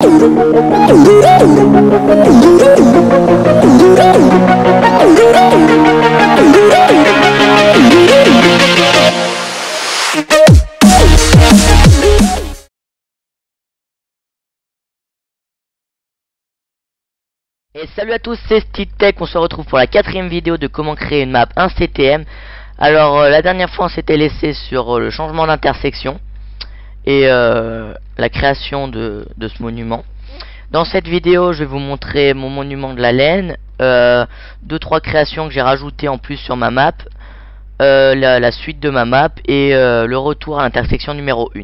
Et salut à tous, c'est SteedTech, on se retrouve pour la 4ème vidéo de comment créer une map 1 CTM. Alors la dernière fois on s'était laissé sur le changement d'intersection et la création de ce monument. Dans cette vidéo je vais vous montrer mon monument de la laine, 2-3 créations que j'ai rajoutées en plus sur ma map, la suite de ma map et le retour à l'intersection numéro 1.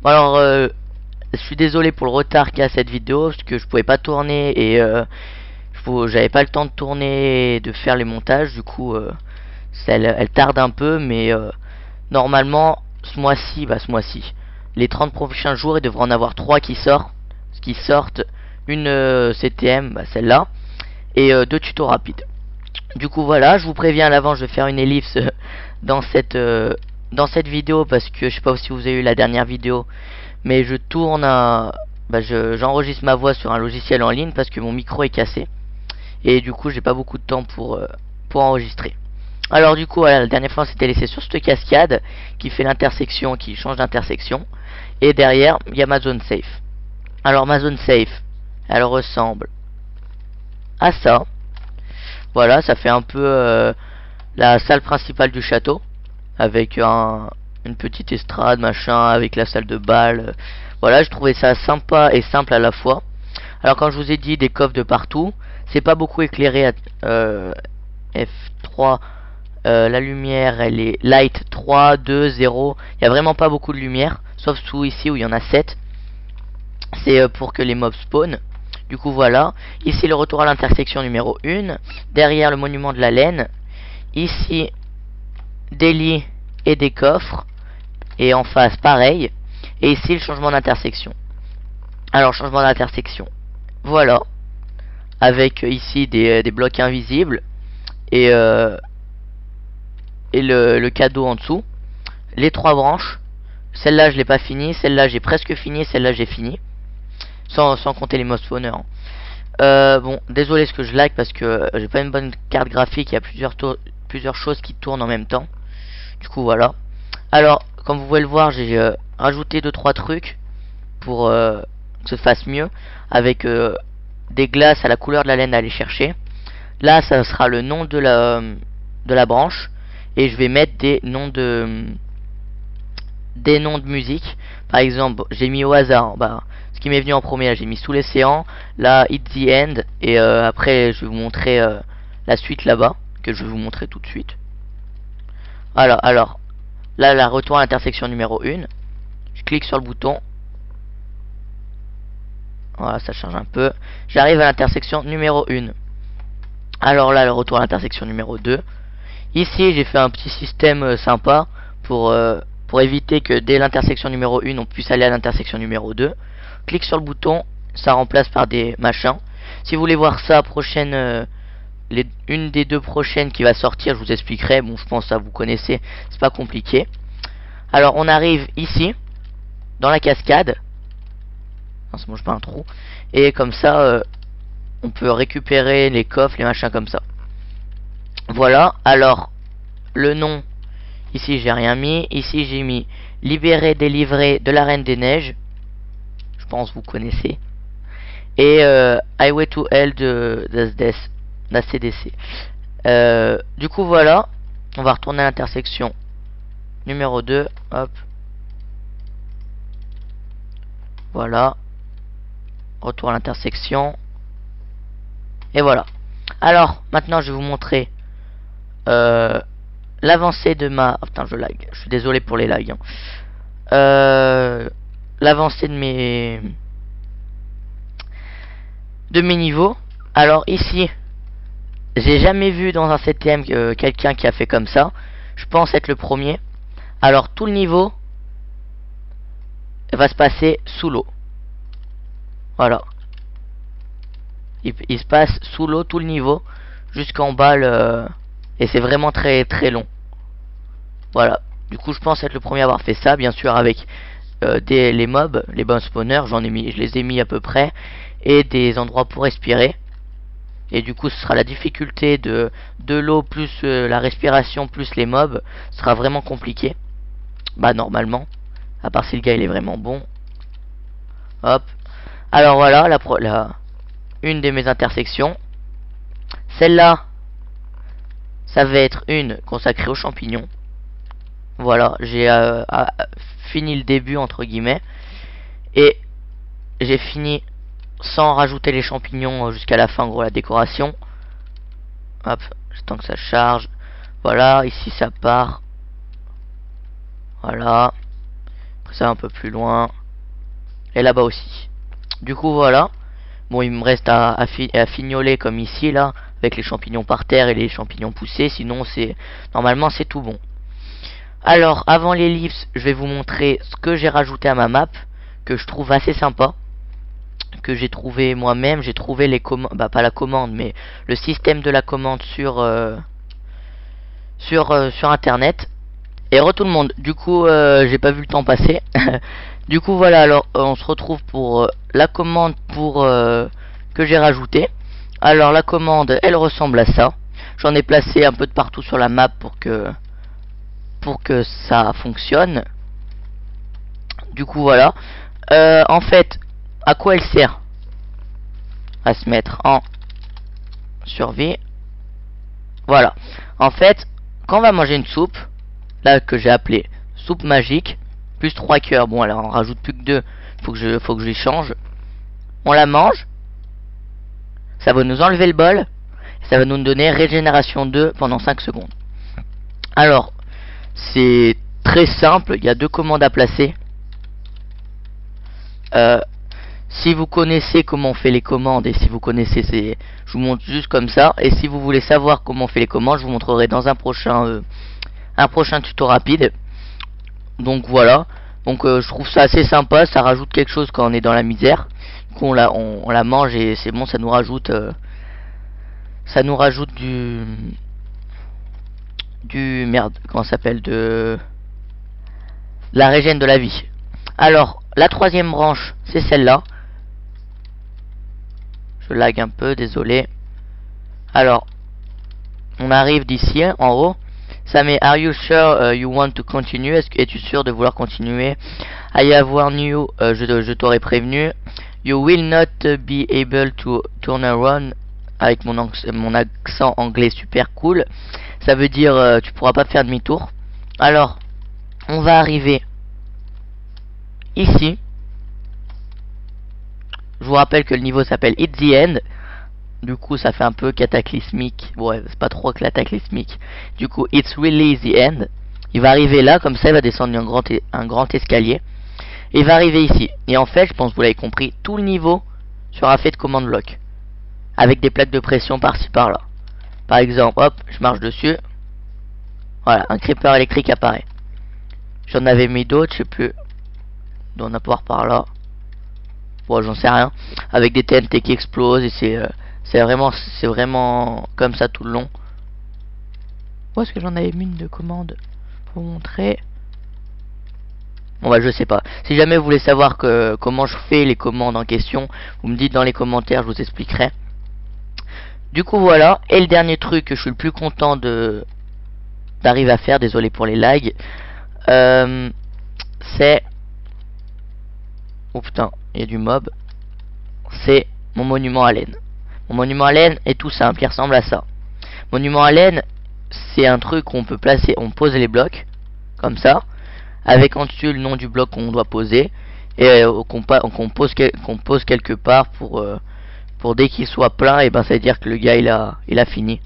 Bon alors je suis désolé pour le retard qu'il y a cette vidéo parce que je pouvais pas tourner et j'avais pas le temps de tourner et de faire les montages. Du coup elle tarde un peu, mais normalement ce mois-ci, les 30 prochains jours, il devrait en avoir 3 qui sortent, une CTM, celle-là, et 2 tutos rapides. Du coup voilà, je vous préviens à l'avance, je vais faire une ellipse dans cette vidéo parce que je sais pas si vous avez eu la dernière vidéo, mais je tourne j'enregistre ma voix sur un logiciel en ligne parce que mon micro est cassé et du coup j'ai pas beaucoup de temps pour enregistrer. Alors du coup voilà, la dernière fois on s'était laissé sur cette cascade qui fait l'intersection, qui change d'intersection, et derrière il y a ma zone safe. Alors ma zone safe, elle ressemble à ça. Voilà, ça fait un peu la salle principale du château avec une petite estrade machin, avec la salle de bal. Voilà, je trouvais ça sympa et simple à la fois. Alors quand je vous ai dit des coffres de partout, c'est pas beaucoup éclairé. F3, la lumière elle est light 3, 2, 0. Il y a vraiment pas beaucoup de lumière, sauf sous ici où il y en a 7. C'est pour que les mobs spawn. Du coup voilà, ici le retour à l'intersection numéro 1, derrière le monument de la laine, ici des lits et des coffres, et en face pareil, et ici le changement d'intersection. Alors changement d'intersection, voilà, avec ici des blocs invisibles et le cadeau en dessous, les 3 branches. Celle-là je l'ai pas fini, celle-là j'ai presque fini, celle-là j'ai fini, sans compter les mob spawners. Bon, désolé ce que je lag parce que j'ai pas une bonne carte graphique, il y a plusieurs choses qui tournent en même temps. Du coup voilà. Alors comme vous pouvez le voir, j'ai rajouté 2-3 trucs pour que ça fasse mieux, avec des glaces à la couleur de la laine à aller chercher. Là ça sera le nom de la branche, et je vais mettre des noms de musique. Par exemple j'ai mis au hasard ce qui m'est venu en premier. Là j'ai mis Sous l'océan, là It's the End, et après je vais vous montrer la suite là-bas, que je vais vous montrer tout de suite. Voilà, alors là la retour à l'intersection numéro 1, je clique sur le bouton, voilà, ça charge un peu, j'arrive à l'intersection numéro 1. Alors là le retour à l'intersection numéro 2. Ici j'ai fait un petit système sympa pour éviter que dès l'intersection numéro 1 on puisse aller à l'intersection numéro 2. Clique sur le bouton, ça remplace par des machins. Si vous voulez voir ça prochaine, une des 2 prochaines qui va sortir, je vous expliquerai. Bon, je pense que ça vous connaissez, c'est pas compliqué. Alors on arrive ici dans la cascade. Non, ça mange pas un trou. Et comme ça on peut récupérer les coffres, les machins comme ça. Voilà, alors le nom, ici j'ai rien mis, ici j'ai mis libérer, délivrer de la Reine des Neiges, je pense vous connaissez, et Highway to Hell de la CDC. Du coup voilà, on va retourner à l'intersection numéro 2, hop, voilà, retour à l'intersection, et voilà. Alors maintenant je vais vous montrer l'avancée de ma... Oh, putain, je lag, je suis désolé pour les lags, l'avancée de mes niveaux. Alors ici j'ai jamais vu dans un CTM quelqu'un qui a fait comme ça. Je pense être le premier. Alors tout le niveau va se passer sous l'eau. Voilà, il se passe sous l'eau tout le niveau jusqu'en bas et c'est vraiment très très long. Voilà, du coup je pense être le premier à avoir fait ça, bien sûr avec les mobs, les bons spawners, je les ai mis à peu près, et des endroits pour respirer. Et du coup ce sera la difficulté de l'eau plus la respiration plus les mobs, ce sera vraiment compliqué. Bah normalement, à part si le gars il est vraiment bon. Hop. Alors voilà une de mes intersections. Celle-là, ça va être une consacrée aux champignons. Voilà, j'ai fini le début entre guillemets. Et j'ai fini sans rajouter les champignons jusqu'à la fin, en gros la décoration. Hop, j'attends que ça charge. Voilà, ici ça part. Voilà. Après ça un peu plus loin. Et là-bas aussi. Du coup voilà. Bon, il me reste à fignoler comme ici là, avec les champignons par terre et les champignons poussés. Sinon normalement c'est tout bon. Alors avant l'ellipse, je vais vous montrer ce que j'ai rajouté à ma map, que je trouve assez sympa, que j'ai trouvé moi-même. J'ai trouvé les commandes, bah pas la commande, mais le système de la commande sur internet. Et tout le monde. Du coup, j'ai pas vu le temps passer. Du coup, voilà. Alors, on se retrouve pour la commande que j'ai rajoutée. Alors, la commande, elle ressemble à ça. J'en ai placé un peu de partout sur la map pour que ça fonctionne. Du coup, voilà. En fait, à quoi elle sert? À se mettre en survie. Voilà. En fait, quand on va manger une soupe, là que j'ai appelé soupe magique, plus 3 cœurs. Bon, alors on rajoute plus que 2. Faut que je les change. On la mange. Ça va nous enlever le bol. Ça va nous donner régénération 2 pendant 5 secondes. Alors, c'est très simple. Il y a 2 commandes à placer. Si vous connaissez comment on fait les commandes, et si vous connaissez je vous montre juste comme ça. Et si vous voulez savoir comment on fait les commandes, je vous montrerai dans un prochain tuto rapide. Donc voilà. Donc je trouve ça assez sympa. Ça rajoute quelque chose quand on est dans la misère. Du coup on la mange et c'est bon. Ça nous rajoute du merde. Comment ça s'appelle, de la régène de la vie. Alors la troisième branche, c'est celle-là. Je lag un peu, désolé. Alors, on arrive d'ici, en haut. Ça met Are you sure you want to continue? Es-tu sûr de vouloir continuer? I have warned you. Je t'aurais prévenu. You will not be able to turn around. Avec mon accent anglais super cool. Ça veut dire tu pourras pas faire demi-tour. Alors, on va arriver ici. Je vous rappelle que le niveau s'appelle It's the End. Du coup, ça fait un peu cataclysmique. Ouais, c'est pas trop cataclysmique. Du coup, It's really the end. Il va arriver là, comme ça, il va descendre un grand escalier. Et il va arriver ici. Et en fait, je pense que vous l'avez compris, tout le niveau sera fait de commande bloc. Avec des plaques de pression par-ci par-là. Par exemple, hop, je marche dessus. Voilà, un creeper électrique apparaît. J'en avais mis d'autres, je sais plus. On a pouvoir par là. Bon, j'en sais rien. Avec des TNT qui explosent et c'est vraiment comme ça tout le long. Où est-ce que j'en avais mis une de commande pour vous montrer? Bon bah je sais pas. Si jamais vous voulez savoir comment je fais les commandes en question, vous me dites dans les commentaires, je vous expliquerai. Du coup voilà. Et le dernier truc que je suis le plus content d'arriver à faire, désolé pour les lags, c'est... Oh putain, il y a du mob. C'est mon monument à laine. Mon monument à laine est tout simple, il ressemble à ça. Monument à laine, c'est un truc qu'on peut placer, on pose les blocs, comme ça, avec en dessus le nom du bloc qu'on doit poser, et qu'on pose quelque part pour dès qu'il soit plein, et ben ça veut dire que le gars il a fini.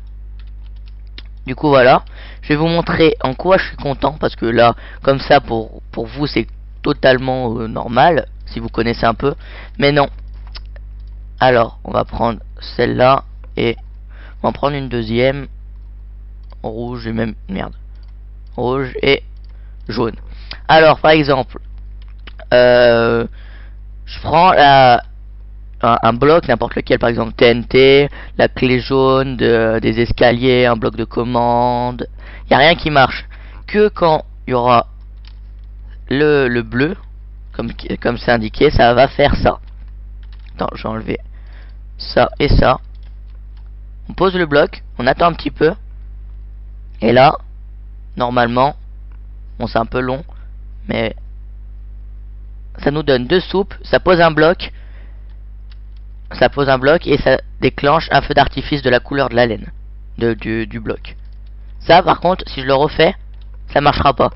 Du coup voilà, je vais vous montrer en quoi je suis content, parce que là, comme ça pour vous c'est totalement normal, si vous connaissez un peu, mais non. Alors, on va prendre celle-là, et on va prendre une deuxième, rouge et même, merde, rouge et jaune. Alors, par exemple, je prends un bloc, n'importe lequel, par exemple TNT, la clé jaune des escaliers, un bloc de commande, il n'y a rien qui marche, que quand il y aura le bleu, comme c'est indiqué, ça va faire ça. Attends, je vais enlever ça et ça. On pose le bloc, on attend un petit peu. Et là, normalement, bon c'est un peu long, mais ça nous donne 2 soupes, ça pose un bloc. Ça pose un bloc et ça déclenche un feu d'artifice de la couleur de la laine du bloc. Ça par contre, si je le refais, ça marchera pas.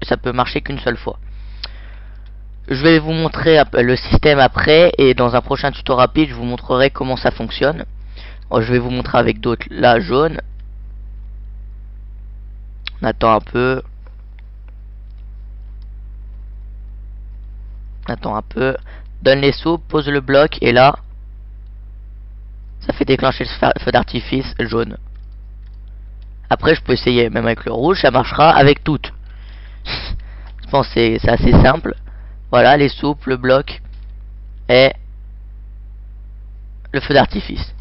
Ça peut marcher qu'une seule fois. Je vais vous montrer le système après, et dans un prochain tuto rapide, je vous montrerai comment ça fonctionne. Je vais vous montrer avec d'autres. Là, jaune. On attend un peu. Attends un peu. Donne les soupes, pose le bloc, et là, ça fait déclencher le feu d'artifice jaune. Après, je peux essayer même avec le rouge, ça marchera avec toutes. Je pense que c'est assez simple. Voilà, les soupes, le bloc et le feu d'artifice.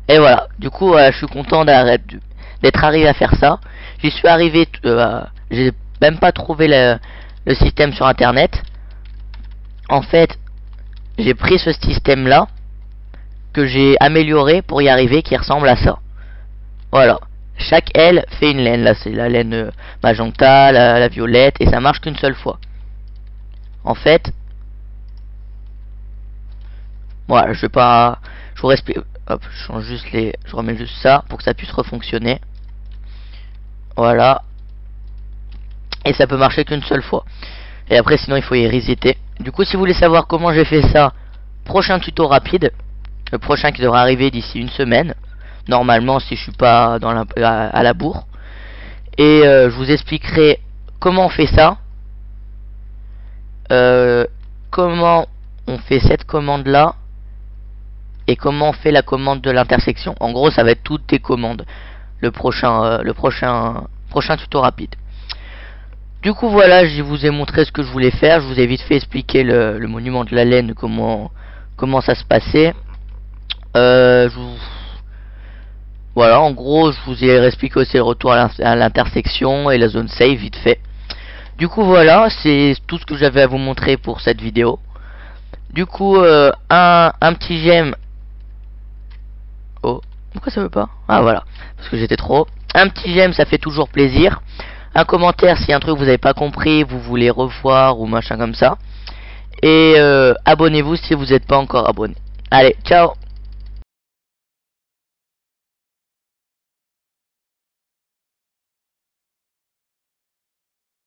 Et voilà, du coup, je suis content d'être arrivé à faire ça. J'y suis arrivé, j'ai même pas trouvé le système sur internet. En fait, j'ai pris ce système là que j'ai amélioré pour y arriver, qui ressemble à ça. Voilà, chaque aile fait une laine. Là c'est la laine magenta, la violette, et ça marche qu'une seule fois. En fait, voilà, je vais pas, je vous explique. Hop, je change juste je remets juste ça pour que ça puisse refonctionner. Voilà, et ça peut marcher qu'une seule fois. Et après, sinon, il faut y resetter. Du coup, si vous voulez savoir comment j'ai fait ça, prochain tuto rapide, le prochain qui devrait arriver d'ici une semaine, normalement, si je suis pas dans à la bourre. Et je vous expliquerai comment on fait ça, comment on fait cette commande là, et comment on fait la commande de l'intersection. En gros, ça va être toutes tes commandes, le prochain tuto rapide. Du coup voilà, je vous ai montré ce que je voulais faire. Je vous ai vite fait expliquer le monument de la laine, comment ça se passait. Voilà, en gros, je vous ai expliqué aussi le retour à l'intersection et la zone save vite fait. Du coup voilà, c'est tout ce que j'avais à vous montrer pour cette vidéo. Du coup, un petit j'aime. Oh, pourquoi ça veut pas? Ah voilà, parce que j'étais trop haut. Un petit j'aime, ça fait toujours plaisir. Un commentaire si un truc vous n'avez pas compris, vous voulez revoir ou machin comme ça. Et abonnez-vous si vous n'êtes pas encore abonné. Allez, ciao.